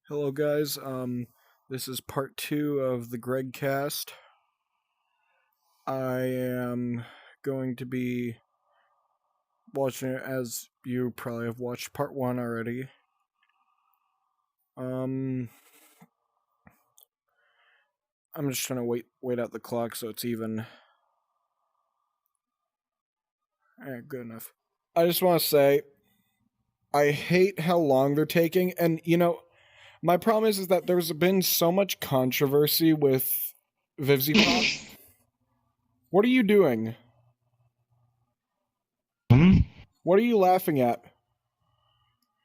Hello, guys. This is part two of the Gregcast. I am going to be watching it as you probably have watched part one already. I'm just trying to wait out the clock so it's even. Good enough. I just want to say, I hate how long they're taking, and my problem is that there's been so much controversy with Vivziepop. What are you doing? Hmm? What are you laughing at?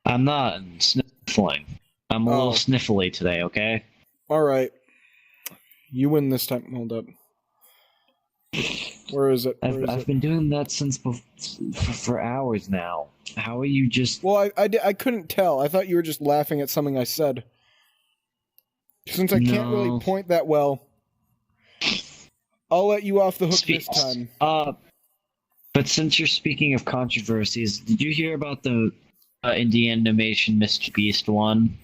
I'm not sniffling. I'm a little sniffly today, okay? Alright. You win this time. Hold up. Where is it? I've been doing that since for hours now. How are you just... Well, I couldn't tell. I thought you were just laughing at something I said. Since I can't really point that well, I'll let you off the hook this time. But since you're speaking of controversies, did you hear about the indie animation Mr. Beast one?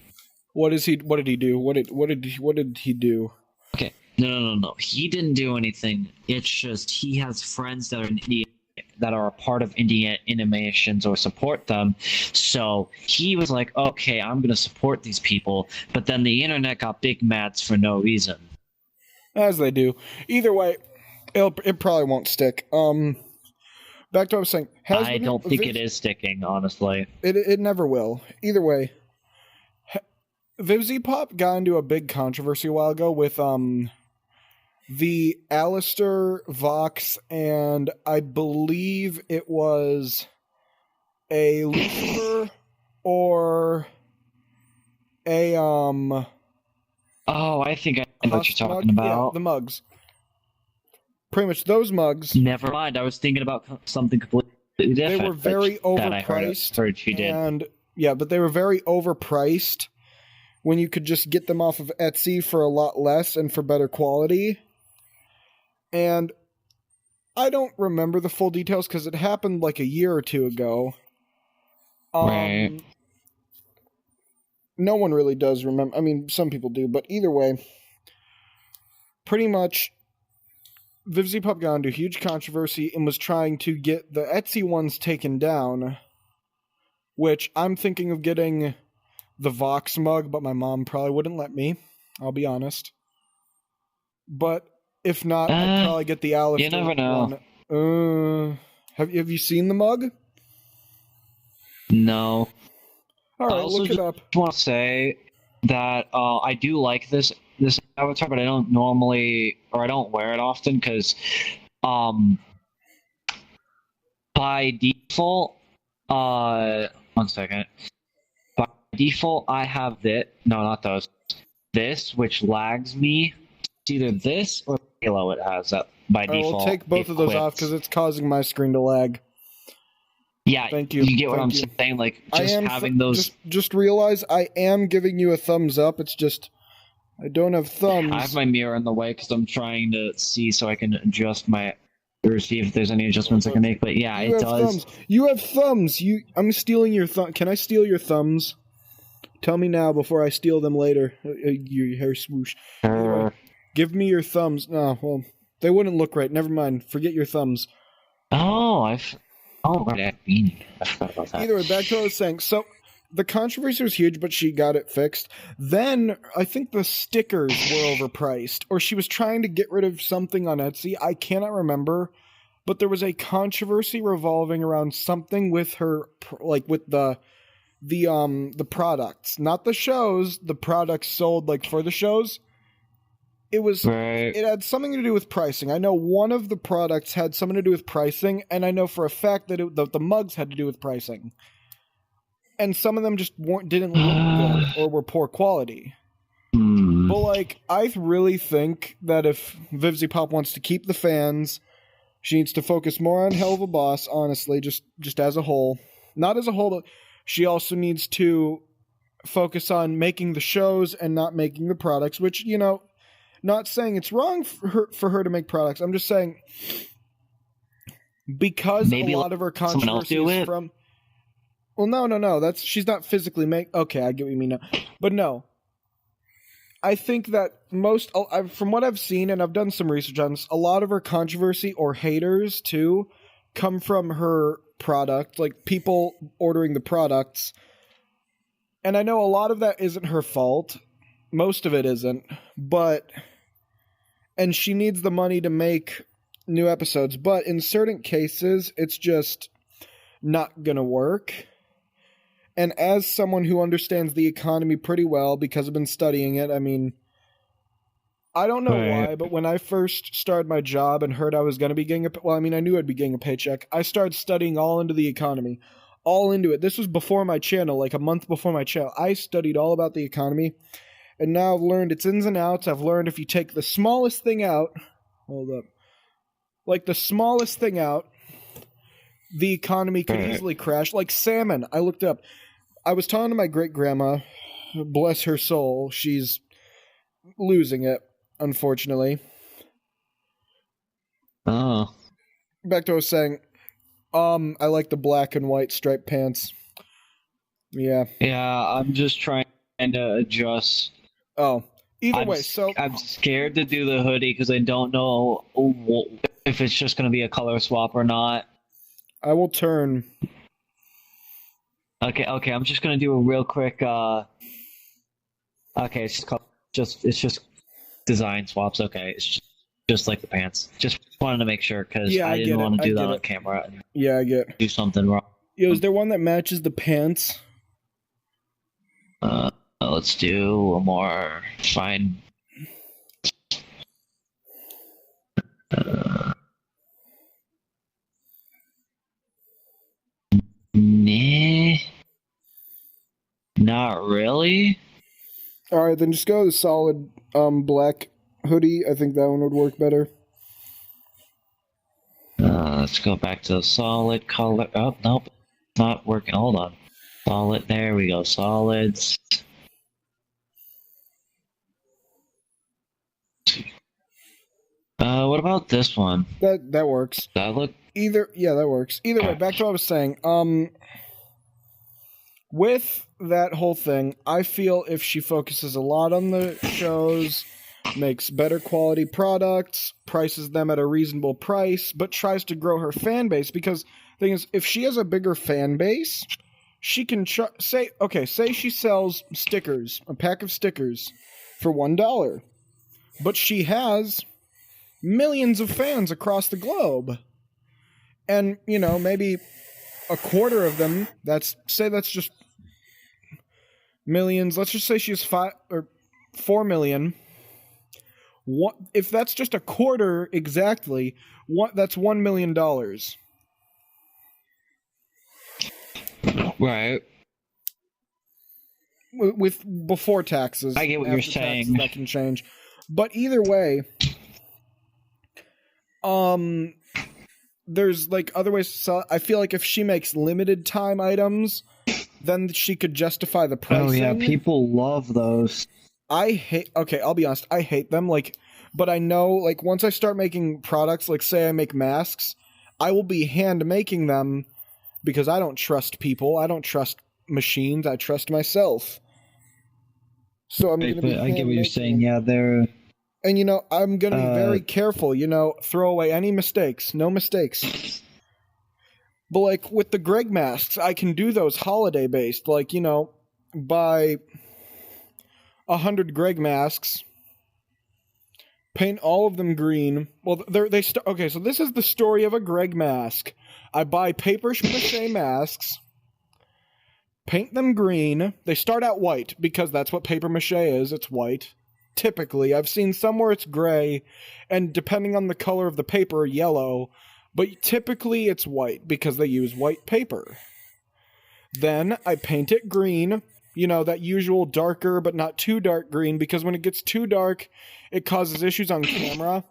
What did he do? What did he do? Okay. No. He didn't do anything. It's just he has friends that are in indie that are a part of indie animations or support them. So he was like, okay, I'm going to support these people. But then the internet got big mads for no reason. As they do. Either way, it probably won't stick. Back to what I was saying. I don't think it is sticking, honestly. It never will. Either way, Vivziepop got into a big controversy a while ago with the Alistair, Vox, and I believe it was a Lucifer or a Oh, I think I know what you're talking about. Yeah, the mugs. Pretty much those mugs. Never mind. I was thinking about something completely different. They were very overpriced. I heard she did. And yeah, but they were very overpriced when you could just get them off of Etsy for a lot less and for better quality. And I don't remember the full details because it happened like a year or two ago. Right. No one really does remember. I mean, some people do, but either way, pretty much, Vivziepop got into huge controversy and was trying to get the Etsy ones taken down, which I'm thinking of getting the Vox mug, but my mom probably wouldn't let me. I'll be honest. But if not, I'd probably get the Alistair. You never know. One. Have you seen the mug? No. All right, look it up. I just want to say that I do like this avatar, but I don't normally, or I don't wear it often because, by default, 1 second. By default, I have this. No, not those. This, which lags me. It's either this or Halo. It has that by default. I'll take both of those off because it's causing my screen to lag. Yeah, thank you. You get what I'm saying? Like, just having those... Just realize I am giving you a thumbs up. It's just, I don't have thumbs. I have my mirror in the way because I'm trying to see so I can adjust my... or see if there's any adjustments I can make, but yeah, it does. You have thumbs! I'm stealing your thumb. Can I steal your thumbs? Tell me now before I steal them later. Your hair swoosh. Anyway, give me your thumbs. No, well, they wouldn't look right. Never mind. Forget your thumbs. Right. I forgot about that. Either way, back to what I was saying. So, the controversy was huge, but she got it fixed. Then, I think the stickers were overpriced. Or she was trying to get rid of something on Etsy. I cannot remember. But there was a controversy revolving around something with her, like, with the products. Not the shows, the products sold, like, for the shows. It had something to do with pricing. I know one of the products had something to do with pricing, and I know for a fact that the mugs had to do with pricing. And some of them just didn't look good or were poor quality. But, like, I really think that if Vivziepop wants to keep the fans, she needs to focus more on Hell of a Boss, honestly, just as a whole. Not as a whole, but she also needs to focus on making the shows and not making the products, which, not saying it's wrong for her to make products. I'm just saying because maybe a lot of her controversy is from... Well, no. She's not physically Okay, I get what you mean now. But no. I think that from what I've seen, and I've done some research on this, a lot of her controversy or haters too come from her product, like people ordering the products. And I know a lot of that isn't her fault. Most of it isn't. And she needs the money to make new episodes. But in certain cases, it's just not going to work. And as someone who understands the economy pretty well, because I've been studying it, I mean, I don't know why, but when I first started my job and heard I was going to be getting I knew I'd be getting a paycheck. I started studying all into the economy. All into it. This was before my channel, like a month before my channel. I studied all about the economy, and now I've learned its ins and outs. I've learned if you take the smallest thing out, like the smallest thing out, the economy could easily crash. Like salmon, I looked up. I was talking to my great-grandma, bless her soul, she's losing it, unfortunately. Oh. Back to what I was saying. I like the black and white striped pants. Yeah. Yeah, I'm just trying to adjust. Oh. Either way, so... I'm scared to do the hoodie because I don't know if it's just going to be a color swap or not. I will turn... Okay, I'm just gonna do a real quick okay, it's just design swaps, okay. It's just like the pants. Just wanted to make sure because I didn't want to do that on camera and I get do something wrong. Yo, is there one that matches the pants? Let's do a more fine nah. Not really. Alright, then just go with the solid black hoodie. I think that one would work better. Let's go back to the solid color. Oh, nope. Not working. Hold on. Solid. There we go. Solids. What about this one? That works. That look... that works. Either way, back to what I was saying. With that whole thing, I feel if she focuses a lot on the shows, makes better quality products, prices them at a reasonable price, but tries to grow her fan base, because the thing is, if she has a bigger fan base, she can say she sells stickers, a pack of stickers, for $1, but she has millions of fans across the globe, and maybe a quarter of them, that's just millions. Let's just say she has 4 million. If that's just a quarter exactly, that's $1 million. Right. With before taxes. I get what you're saying. That can change. But either way, there's like other ways to sell. I feel like if she makes limited time items, then she could justify the pricing. Oh yeah, people love those. I'll be honest, I hate them, but I know, once I start making products, say I make masks, I will be hand making them, because I don't trust people, I don't trust machines, I trust myself. So I'm going to be I get what you're saying, yeah, they're... And, I'm going to be very careful, throw away any mistakes, no mistakes. But, with the Greg masks, I can do those holiday-based. Buy 100 Greg masks, paint all of them green. Well, okay, so this is the story of a Greg mask. I buy paper mache masks, paint them green. They start out white, because that's what paper mache is. It's white. Typically. I've seen somewhere it's gray, and depending on the color of the paper, yellow. But typically it's white, because they use white paper. Then I paint it green, that usual darker but not too dark green, because when it gets too dark, it causes issues on camera.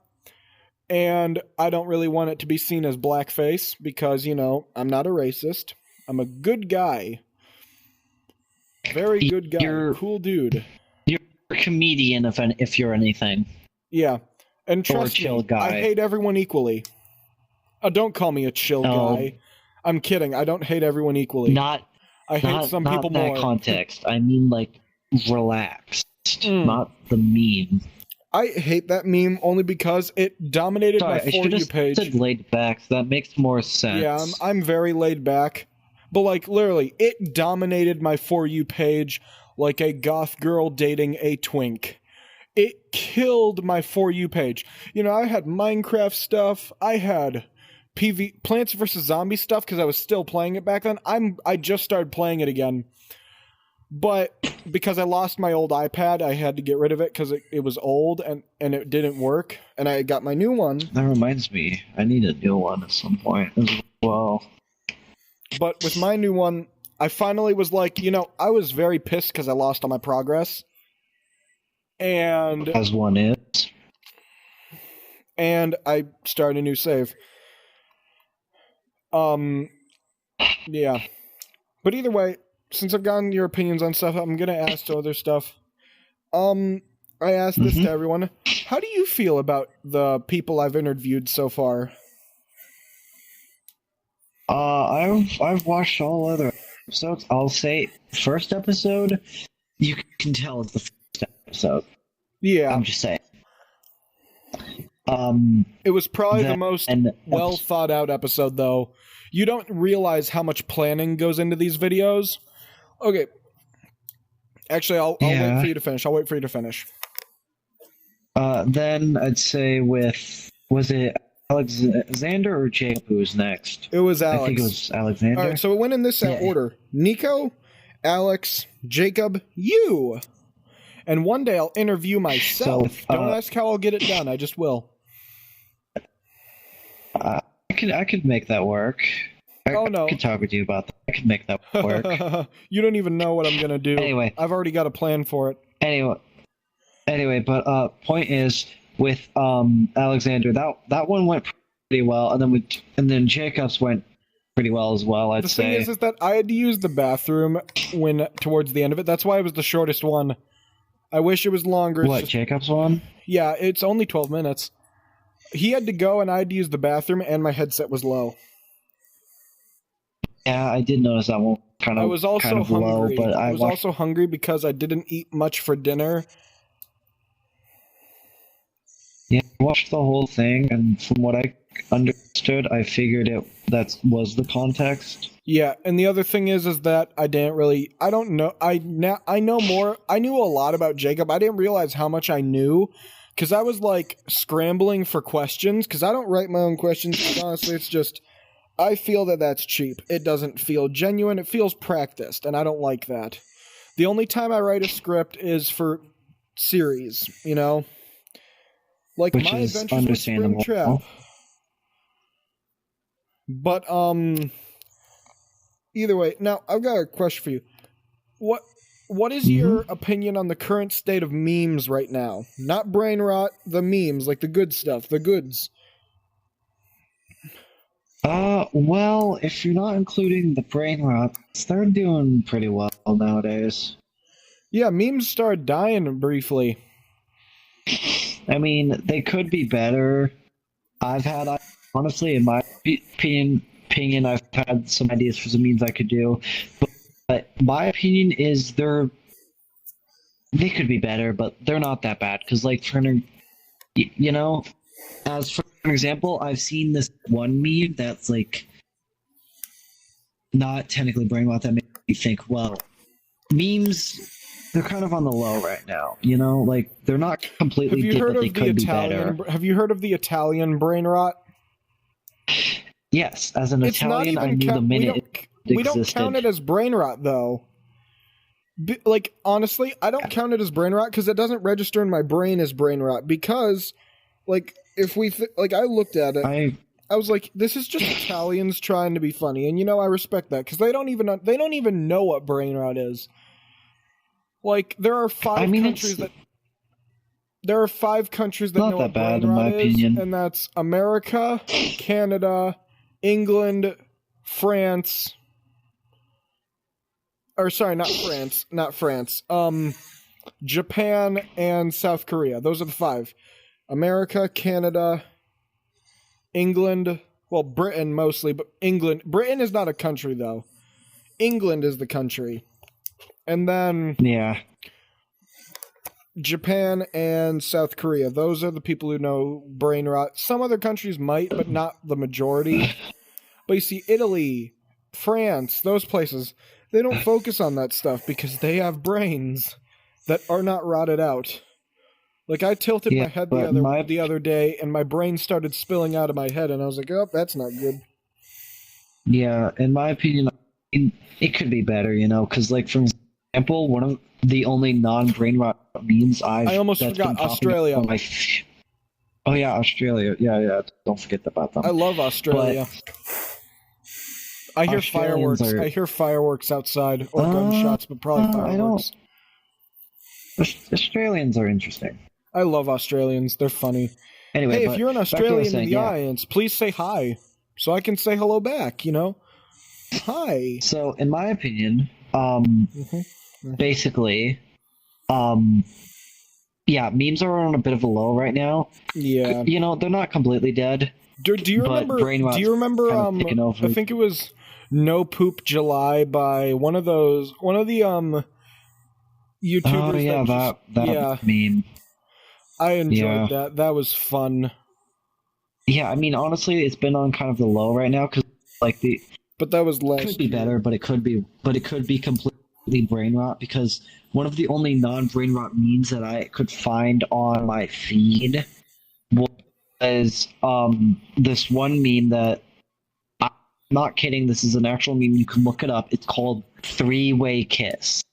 And I don't really want it to be seen as blackface, because, I'm not a racist. I'm a good guy. Very good guy. Cool dude. You're a comedian if you're anything. Yeah. And trust me, guy. I hate everyone equally. Don't call me a chill guy. I'm kidding. I don't hate everyone equally. I hate some people more. Not that context. I mean, relax. not the meme. I hate that meme only because it dominated my For You page. I should have said laid back. So that makes more sense. Yeah, I'm very laid back. But, like, literally, it dominated my For You page like a goth girl dating a twink. It killed my For You page. You know, I had Minecraft stuff. I had Plants vs. Zombie stuff because I was still playing it back then. I just started playing it again. But because I lost my old iPad, I had to get rid of it because it was old and it didn't work. And I got my new one. That reminds me, I need a new one at some point as well. But with my new one, I finally was like, you know, I was very pissed because I lost all my progress. And as one is. And I started a new save. Yeah. But either way, since I've gotten your opinions on stuff, I'm gonna ask other stuff. I asked this to everyone. How do you feel about the people I've interviewed so far? I've watched all other episodes. I'll say first episode, you can tell it's the first episode. Yeah. I'm just saying. It was probably the most well thought out episode, though. You don't realize how much planning goes into these videos. Okay. Actually, I'll wait for you to finish. I'll wait for you to finish. Then I'd say was it Alexander or Jacob who was next? It was Alex. I think it was Alexander. All right, so it went in this order. Nico, Alex, Jacob, you. And one day I'll interview myself. So, don't ask how I'll get it done. I just will. I could make that work. I could talk with you about that. I could make that work. You don't even know what I'm gonna do. Anyway, I've already got a plan for it. Anyway, but point is with Alexander, that one went pretty well, and then Jacob's went pretty well as well. I'd say. The thing is that I had to use the bathroom towards the end of it. That's why it was the shortest one. I wish it was longer. What, Jacob's one? Yeah, it's only 12 minutes. He had to go, and I had to use the bathroom, and my headset was low. Yeah, I did notice that one kind of. I was also hungry. Low, but I was also hungry because I didn't eat much for dinner. Yeah, I watched the whole thing, and from what I understood, I figured that was the context. Yeah, and the other thing is that I don't know. I know more. I knew a lot about Jacob. I didn't realize how much I knew because I was like scrambling for questions because I don't write my own questions. Honestly, it's just I feel that that's cheap. It doesn't feel genuine. It feels practiced, and I don't like that. The only time I write a script is for series, you know? Like Which My is Adventures with Springtrap. But, either way, now I've got a question for you. What is your opinion on the current state of memes right now? Not brain rot, the memes, like the good stuff, the goods. Well, if you're not including the brain rot, they're doing pretty well nowadays. Yeah, memes started dying briefly. I mean, they could be better. Honestly, in my opinion, I've had some ideas for some memes I could do. But my opinion is they could be better, but they're not that bad. Because, like, as for an example, I've seen this one meme that's, like, not technically brain rot that makes me think, well, memes, they're kind of on the low right now, you know? Like, they're not completely dead, but they could be better. Have you heard of the Italian brain rot? Yes, as an Italian, I knew the minute we don't count it as brain rot, though. Like, honestly, I don't count it as brain rot because it doesn't register in my brain as brain rot because, like, if we I looked at it, I was like, this is just Italians trying to be funny, and I respect that because they don't even know what brain rot is. Like, there are five countries that know what brain rot is, and that's America, Canada, England, France. Or sorry, not France. Japan and South Korea. Those are the five. America, Canada, England, well, Britain mostly, but England. Britain is not a country, though. England is the country. And then... Yeah. Japan and South Korea. Those are the people who know brain rot. Some other countries might, but not the majority. But you see, Italy, France, those places, they don't focus on that stuff because they have brains that are not rotted out. Like, I tilted my head the other day, and my brain started spilling out of my head, and I was like, oh, that's not good. Yeah, in my opinion, it could be better, because, like, for example, one of the only non-brain rot memes I almost forgot Australia. Oh, yeah, Australia. Yeah, don't forget about them. I love Australia. I hear fireworks. I hear fireworks outside, or gunshots, but probably fireworks. Australians are interesting. I love Australians. They're funny. Anyway, hey, if you're an Australian in the audience, please say hi, so I can say hello back, Hi. So, in my opinion, basically, memes are on a bit of a low right now. Yeah. They're not completely dead. Do you remember, I think it was No Poop July by one of the YouTubers. Oh, yeah, that meme. I enjoyed that. That was fun. Yeah, I mean, honestly, it's been on kind of the low right now because, But that was last. It could be better, but it could be completely brain rot because one of the only non-brain rot memes that I could find on my feed was this one meme that I'm not kidding. This is an actual meme. You can look it up. It's called Three-Way Kiss.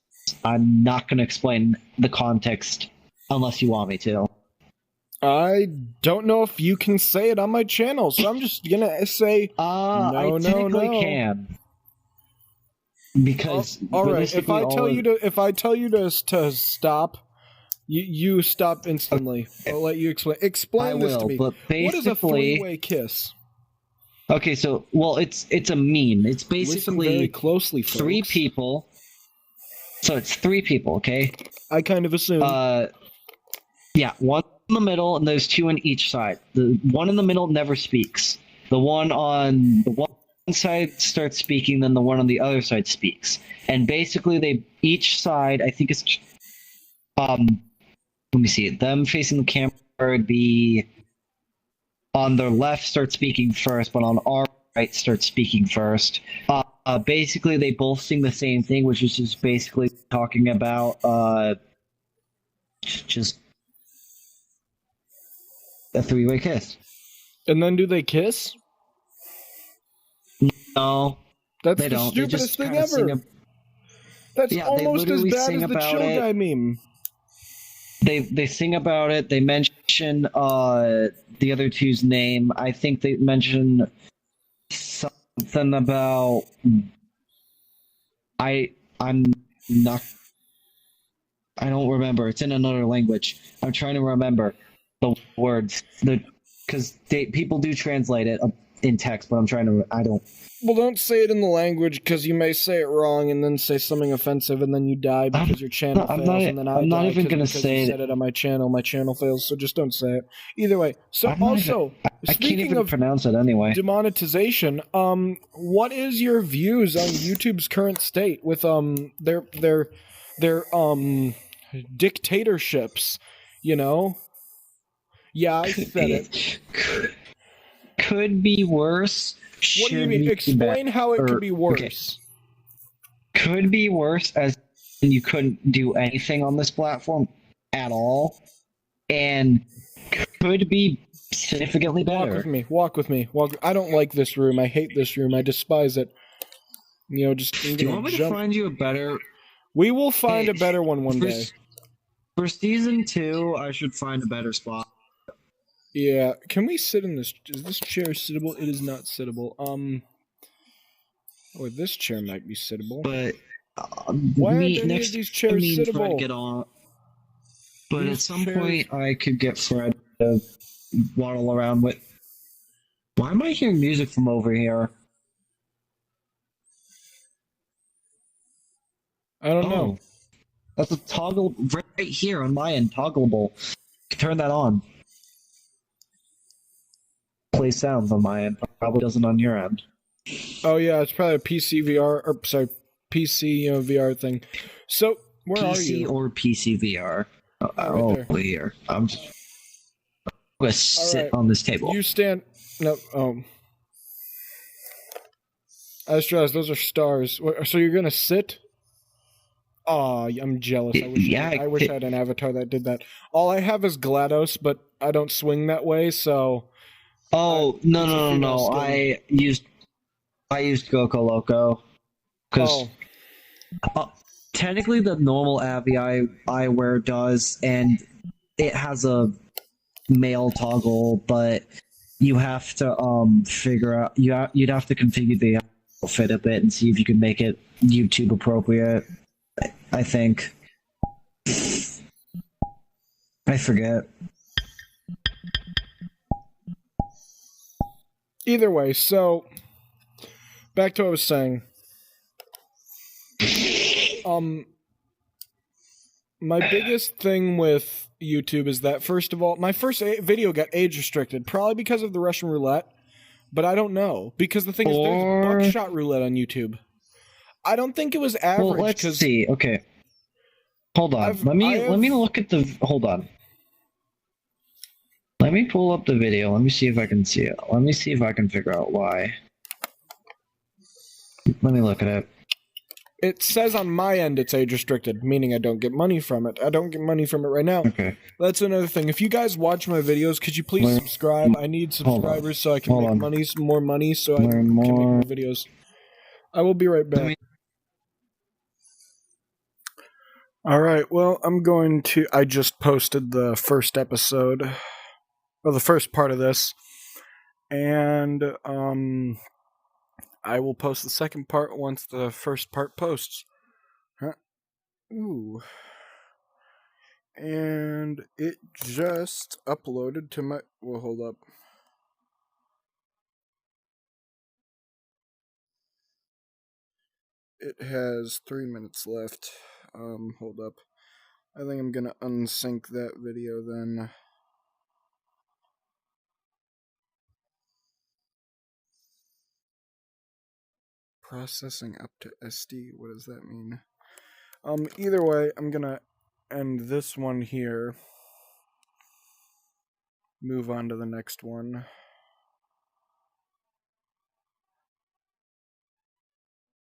I'm not going to explain the context unless you want me to. I don't know if you can say it on my channel, so I'm just gonna say I technically can. Because all right, if I tell you to stop, you stop instantly. I'll let you explain. Explain this to me. But what is a three-way kiss? Okay, so it's a meme. It's basically listen very closely, folks. Three people. So it's three people, okay? I kind of assume. Yeah, one in the middle, and there's two on each side. The one in the middle never speaks. The one on the one side starts speaking, then the one on the other side speaks. And basically, each side, I think it's let me see. Them facing the camera would be on their left start speaking first, but on our right start speaking first. Basically, they both sing the same thing, which is just basically talking about just a three-way kiss. And then do they kiss? No. That's the stupidest thing ever. That's almost as bad as the chill guy meme. They sing about it. They mention the other two's name. I think they mention something about I'm not. I don't remember. It's in another language. I'm trying to remember the words. Because people do translate it in text, but I don't. Well, don't say it in the language because you may say it wrong and then say something offensive and then you die because your channel fails. I'm not even going to say it on my channel. My channel fails, so just don't say it. Either way. So I can't even pronounce it anyway. Demonetization. What is your views on YouTube's current state with their dictatorships? Yeah, I said it. Could be worse. What do you mean? Explain how it could be worse. Okay. Could be worse as you couldn't do anything on this platform at all, and could be significantly better. Walk with me. I don't like this room. I hate this room. I despise it. Do you want me to find you a better? We will find a better one day. For season 2, I should find a better spot. Yeah, can we sit in this? Is this chair sittable? It is not sittable. This chair might be sittable. But why aren't any of these chairs sittable? Get on. But at some point, I could get Fred to waddle around with. Why am I hearing music from over here? I don't know. That's a toggle right here on my end. Toggleable. Turn that on. Play sounds on my end. Probably doesn't on your end. Oh yeah, it's probably a PC VR VR thing. So where are you? PC or PC VR? right there. Here. I'm just gonna sit right. on this table. You stand. No. I just realized those are stars. So you're gonna sit? Aw, I'm jealous. I wish I had an avatar that did that. All I have is GLaDOS, but I don't swing that way, so. Oh no! I used Goku Loco because technically the normal Avi I wear does, and it has a male toggle, but you have to figure out you'd have to configure the outfit a bit and see if you can make it YouTube appropriate. I think. I forget. Either way, so back to what I was saying. My biggest thing with YouTube is that, first of all, my first video got age restricted, probably because of the Russian roulette, but I don't know. Because the thing is, there's buckshot roulette on YouTube. I don't think it was average. Well, let's see. Okay. Hold on. Let me look at the... Hold on. Let me pull up the video. Let me see if I can see it. Let me see if I can figure out why. Let me look at it. It says on my end it's age restricted, meaning I don't get money from it. I don't get money from it right now. Okay. That's another thing. If you guys watch my videos, could you please subscribe? I need subscribers so I can make more money so I can make more videos. I will be right back. Alright, well, I just posted the first episode, or the first part of this, and, I will post the second part once the first part posts. Huh? Ooh. And it just uploaded to my... Well, hold up. It has 3 minutes left. Hold up. I think I'm gonna unsync that video then. Processing up to SD, what does that mean? Either way, I'm gonna end this one here. Move on to the next one.